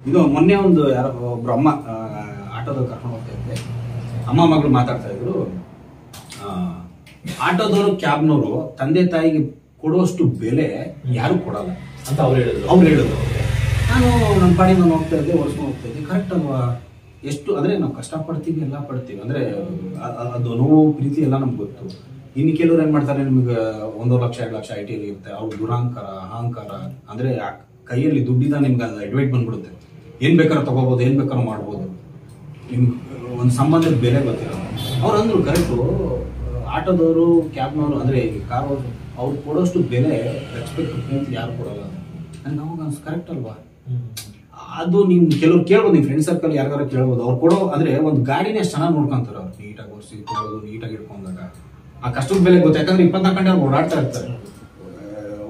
ಇದು ಮೊನ್ನೆ ಒಂದು ಯಾರೋ ಒಬ್ರು ಅಮ್ಮ ಆಟೋದಲ್ಲಿ ಕರ್ಕೊಂಡು ಹೋಗ್ತಾ ಇದ್ದೆ, ಅಮ್ಮ ಮಗಳು ಮಾತಾಡ್ತಾ ಇದ್ರು. ಆಟೋದವರು ಕ್ಯಾಬ್ನವರು ತಂದೆ ತಾಯಿಗೆ ಕೊಡುವಷ್ಟು ಬೆಲೆ ಯಾರು ಕೊಡಲ್ಲ ಅಂತ ಅವ್ರು ಹೇಳಿದ್ರು. ನಾನು ನಮ್ಮ ಪಾಡಿಗೆ ನಾನು ಹೋಗ್ತಾ ಇದ್ದೆ, ಓಡಿಸ್ಕೊಂಡು ಹೋಗ್ತಾ ಇದ್ದೆ. ಕರೆಕ್ಟ್ ಅಲ್ವಾ? ಎಷ್ಟು ಅಂದ್ರೆ ನಾವು ಕಷ್ಟಪಡ್ತೀವಿ, ಎಲ್ಲ ಪಡ್ತೀವಿ, ಅಂದ್ರೆ ಅದು ನೋವು ಪ್ರೀತಿ ಎಲ್ಲ ನಮ್ಗೆ ಗೊತ್ತು. ಇನ್ನು ಕೆಲವ್ರು ಏನ್ ಮಾಡ್ತಾರೆ, ನಿಮ್ಗೆ 1 ಲಕ್ಷ 2 ಲಕ್ಷ ಐ.ಟಿ.ಯಲ್ಲಿ ಇರುತ್ತೆ, ಅವ್ರು ದುರಾಂಕಾರ ಅಹಂಕಾರ, ಅಂದ್ರೆ ಕೈಯಲ್ಲಿ ದುಡ್ಡಿದ ನಿಮ್ಗೆ ಅದು ಅಡ್ವೈಟ್ ಬಂದ್ಬಿಡುತ್ತೆ. ಏನ್ ಬೇಕಾದ್ರೂ ತಗೋಬಹುದು, ಏನ್ ಬೇಕಾದ್ರೂ ಮಾಡ್ಬೋದು, ನಿಮ್ಗೆ ಒಂದು ಸಂಬಂಧದ ಬೆಲೆ ಗೊತ್ತಿಲ್ಲ. ಅವ್ರು ಅಂದ್ರು ಕರೆಕ್ಟು, ಆಟೋದವರು ಕ್ಯಾಬ್ನವರು ಅಂದ್ರೆ ಕಾರ್ ಅವ್ರು ಕೊಡೋಷ್ಟು ಬೆಲೆ ರೆಸ್ಪೆಕ್ಟ್ ಯಾರು ಕೊಡಲ್ಲ. ನನಗೆ ಅವಾಗ ಅನ್ಸ್ ಕರೆಕ್ಟ್ ಅಲ್ವಾ? ಅದು ನಿಮ್ ಕೆಲವ್ರು ಕೇಳ್ಬೋದು, ನಿಮ್ ಫ್ರೆಂಡ್ ಸರ್ಕಲ್ ಯಾರಿಗಾರ ಕೇಳ್ಬೋದು. ಅವ್ರು ಕೊಡೋ ಅಂದ್ರೆ ಒಂದು ಗಾಡಿನೇ ಅಷ್ಟು ಚೆನ್ನಾಗಿ ನೋಡ್ಕೊಂತಾರೆ. ಅವ್ರು ನೀಟಾಗಿ ಓಡಿಸಿ ಕೊಡೋದು, ನೀಟಾಗಿ ಇಟ್ಕೊಂಡಾಗ ಆ ಕಷ್ಟದ ಬೆಲೆ ಗೊತ್ತು. ಯಾಕಂದ್ರೆ 24 ಗಂಟೆ ಅವ್ರು ಓಡಾಡ್ತಾ ಇರ್ತಾರೆ.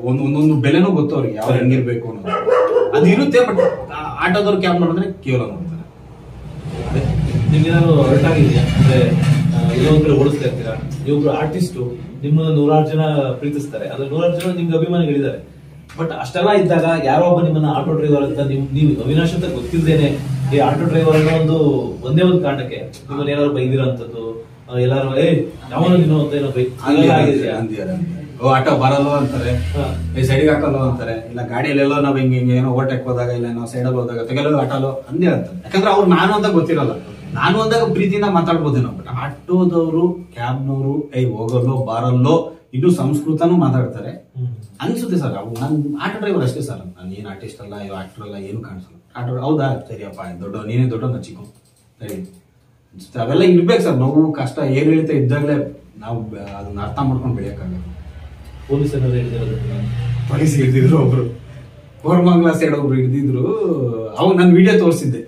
ಒಂದೊಂದು ಬೆಲೆನೂ ಗೊತ್ತು ಅವ್ರಿಗೆ, ಯಾವ ಹೆಂಗಿರ್ಬೇಕು ಅನ್ನೋದು ಅದು ಇರುತ್ತೆ. ಬಟ್ ಆಟೋದವ್ರು ಕ್ಯಾಬ್ ನೋಡಿದ್ರೆ ಕೇವಲ ನೋಡ್ತಾರೆ. ನಿಮ್ಗೆ ಏನಾದ್ರು ಹರ್ಟ್ ಆಗಿದೆಯಾ? ಅಂದ್ರೆ ಎಲ್ಲೋ ಒಂದ್ ಕಡೆ ಓಡಿಸ್ತಾ ಇರ್ತೀರಾ, ನೀವೊಬ್ರು ಆರ್ಟಿಸ್ಟು, ನಿಮ್ಮನ್ನ 100 ಜನ ಪ್ರೀತಿಸ್ತಾರೆ, ಅದ್ರ 100 ಜನ ನಿಮ್ಗೆ ಅಭಿಮಾನಿಗಳಿದ್ದಾರೆ. ಬಟ್ ಅಷ್ಟೆಲ್ಲ ಇದ್ದಾಗ ಯಾರೋ ಒಬ್ಬ ನಿಮ್ಮನ್ನ ಆಟೋ ಡ್ರೈವರ್ ಅಂತ ನೀವು ಅವಿನಾಶ್ ಅಂತ ಗೊತ್ತಿಲ್ದೇನೆ ಈ ಆಟೋ ಡ್ರೈವರ್ ಅನ್ನೋ ಒಂದೇ ಒಂದು ಕಾರಣಕ್ಕೆ ನಿಮ್ಮನ್ನ ಏನಾದ್ರು ಬೈದಿರೋಂಥದ್ದು, ಎಲ್ಲಾರು ಯಾವನು ನೀನು ಅಂತ ಏನೋ ಆಟೋ ಬರಲ್ಲ ಅಂತಾರೆ, ಸೈಡಿಗೆ ಹಾಕಲ್ಲ ಅಂತಾರೆ, ಇಲ್ಲ ಗಾಡಿಯಲ್ಲೆಲ್ಲೋ ನಾವ್ ಹಿಂಗೆ ಏನೋ ಓವರ್ಟೇಕ್ ಹೋದಾಗ, ಇಲ್ಲ ನಾವು ಸೈಡಲ್ಲಿ ಹೋದಾಗ ತೆಗೆಲ್ಲ ಆಟೋಲು ಅಂದೇ ಅಂತಾರೆ. ಯಾಕಂದ್ರೆ ಅವ್ರು ನಾನು ಅಂತ ಗೊತ್ತಿರಲ್ಲ. ನಾನು ಅಂದಾಗ ಪ್ರೀತಿಯಿಂದ ಮಾತಾಡ್ಬೋದೇನೋ. ಬಟ್ ಆಟೋದವರು ಕ್ಯಾಬ್ನವರು ಹೋಗಲ್ಲೋ ಬಾರಲ್ಲೋ ಇನ್ನೂ ಸಂಸ್ಕೃತನೂ ಮಾತಾಡ್ತಾರೆ ಅನ್ಸುತ್ತೆ ಸರ್. ಅವು ನಾನು ಆಟೋ ಡ್ರೈವರ್ ಅಷ್ಟೇ ಸರ್, ನಾನು ಏನ್ ಆರ್ಟಿಸ್ಟ್ ಅಲ್ಲ, ಆಕ್ಟರ್ ಅಲ್ಲ, ಏನು ಕಾಣಿಸಲ್ಲ. ಆಟೋ ಹೌದಾ, ಸರಿಯಪ್ಪ, ದೊಡ್ಡ ನೀನೇ ದೊಡ್ಡ ನಚಿಕೋ ಸರಿ ಅನ್ಸುತ್ತೆ. ಅವೆಲ್ಲ ಇರ್ಬೇಕು ಸರ್. ನೋವು ಕಷ್ಟ ಏರಿಳಿತ ಇದ್ದಾಗಲೇ ನಾವು ಅದನ್ನ ಅರ್ಥ ಮಾಡ್ಕೊಂಡು ಬೆಳೆಯಕ್ಕಾಗಲ್ಲ. ಪೊಲೀಸ್ ಹಿಡಿದಿದ್ರು ಒಬ್ರು, ಕೋರಮಂಗಲ ಸೈಡ್ ಒಬ್ರು ಹಿಡಿದಿದ್ರು. ಅವಾಗ ನಾನು ವಿಡಿಯೋ ತೋರಿಸಿದ್ದೆ,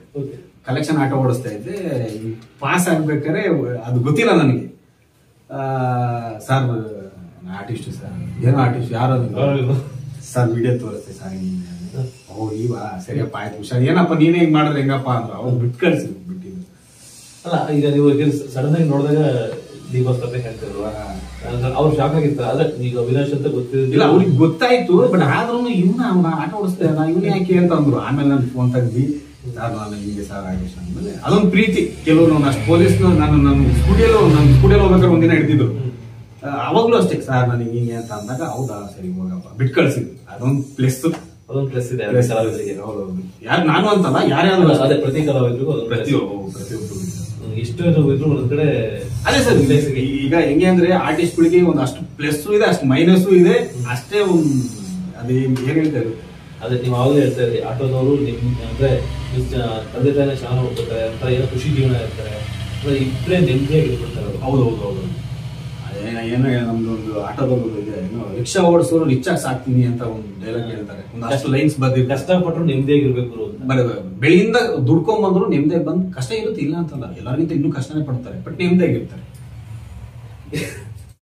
ಕಲೆಕ್ಷನ್ ಆಟೋ ಓಡಿಸ್ತಾ ಇದ್ದೆ. ಪಾಸ್ ಆಗ್ಬೇಕಾದ್ರೆ ಅದು ಗೊತ್ತಿಲ್ಲ ನನಗೆ. ಸರ್ ಆರ್ಟಿಸ್ಟ್ ಸರ್, ಏನೋ ಆರ್ಟಿಸ್ಟ್ ಯಾರು ಸರ್, ವಿಡಿಯೋ ತೋರಿಸ್ತೆ ಸರ್. ಇವಾ ಸರಿಯಪ್ಪ, ಆಯ್ತು ಹುಷಾರ್, ಏನಪ್ಪ ನೀನೇ ಹಿಂಗ್ ಮಾಡಿದ್ರೆ ಹೆಂಗಪ್ಪ ಅಂದ್ರ ಅವ್ರು ಬಿಟ್ಟು ಕಳ್ಸಿದ್ರು. ಬಿಟ್ಟಿದ್ರು ಅಲ್ಲ. ಈಗ ನೀವು ಸಡನ್ ಆಗಿ ನೋಡಿದಾಗ ದೀಪಾ ಕತೆ ಹೇಳ್ತಿಲ್ವಾ, ಅವ್ರು ಶಾಕ್ ಆಗಿರ್ತಾರೆ. ಅಲ್ಲ, ಈಗ ಅವಿನಾಶ್ ಅಂತ ಗೊತ್ತಿಲ್ಲ, ಅವ್ರಿಗೆ ಗೊತ್ತಾಯ್ತು. ಬಟ್ ಆದ್ರೂ ಇವ್ನ ಅವ್ನ ಆಟ ಓಡಿಸ್ತಾ ಇವನೇ ಯಾಕೆ ಅಂತ ಅಂದ್ರು. ಆಮೇಲೆ ನಾನು ಫೋನ್ ತೆಗ್ದಿ, ಸರ್ ನಾನು ಹಿಂಗೆ ಸರ್ ಆದೇಶ ಅಂದ್ಮೇಲೆ ಅದೊಂದು ಪ್ರೀತಿ. ಕೆಲವರು ಅಷ್ಟು ಪೊಲೀಸ್ ನನ್ನ ಸ್ಕೂಟಿಯಲ್ಲಿ ಹೋಗ್ಬೇಕಾದ್ರೆ ಒಂದಿನ ಹಿಡಿದಿದ್ರು. ಅವಾಗ್ಲೂ ಅಷ್ಟೇ, ಸರ್ ನನಗೆ ಹಿಂಗೆ ಅಂತ ಅಂದಾಗ ಹೌದಾ ಸರಿ ಹೋಗಪ್ಪ ಬಿಟ್ಟು ಕಳ್ಸಿದ್ರು. ಅದೊಂದು ಪ್ಲಸ್ ಇದೆ. ಯಾರು ನಾನು ಅಂತಲ್ಲ, ಯಾರ್ಯಾರು ಅದೇ ಪ್ರತಿ ಕಲಾವಿದ್ರಿಗೂ ಪ್ರತಿಯೊಬ್ಬರು ಇಷ್ಟು ಇದ್ರು ಒಂದ್ ಕಡೆ. ಅದೇ ಸರ್, ಈಗ ಹೆಂಗೆ ಅಂದ್ರೆ ಆರ್ಟಿಸ್ಟ್ಗಳಿಗೆ ಒಂದು ಅಷ್ಟು ಪ್ಲಸ್ ಇದೆ, ಅಷ್ಟು ಮೈನಸ್ಸು ಇದೆ. ಅಷ್ಟೇ ಒಂದು ಅದೇ ಏನ್ ಹೇಳ್ತಾ ಇರುತ್ತೆ. ಅದೇ ನೀವು ಆವಾಗಲೇ ಹೇಳ್ತಾ ಇದ್ರಿ, ಆಟೋದವರು ನಿಮ್ ಅಂದ್ರೆ ತಂದೆ ತಾಯಿನ ಚೆನ್ನಾಗಿ ಹೋಗ್ತಾರೆ ಅಂತ, ಏನೋ ಖುಷಿ ಜೀವನ ಇರ್ತಾರೆ, ಇಬ್ಬರೇ ನೆಮ್ಮದಿಯಾಗಿ ಇರ್ಬಿಡ್ತಾರೆ. ಹೌದು. ಏನೋ ನಮ್ದೊಂದು ಆಟೋದವ್ರು ಇದೆ, ಏನೋ ರಿಕ್ಷಾ ಓಡಿಸೋರು ರಿಕ್ಷಾಗ್ ಸಾಕ್ತೀನಿ ಅಂತ ಒಂದು ಡೈಲಾಗ್ ಹೇಳ್ತಾರೆ. ಒಂದಷ್ಟು ಲೈನ್ಸ್ ಬಂದಿದೆ, ಕಷ್ಟಪಟ್ಟರು ನೆಮ್ಮದಿಯಾಗಿರ್ಬೇಕು ಅಂತ. ಬೆಳಿಯಿಂದ ದುಡ್ಕೊಂಡ್ ಬಂದ್ರು ನೆಮ್ಮದಿಯಾಗಿ ಬಂದು, ಕಷ್ಟ ಇರುತ್ತೆ ಇಲ್ಲ ಅಂತಲ್ಲ, ಎಲ್ಲರಿಗಿಂತ ಇನ್ನೂ ಕಷ್ಟನೇ ಪಡ್ತಾರೆ, ಬಟ್ ನೆಮ್ಮದಿಯಾಗಿರ್ತಾರೆ.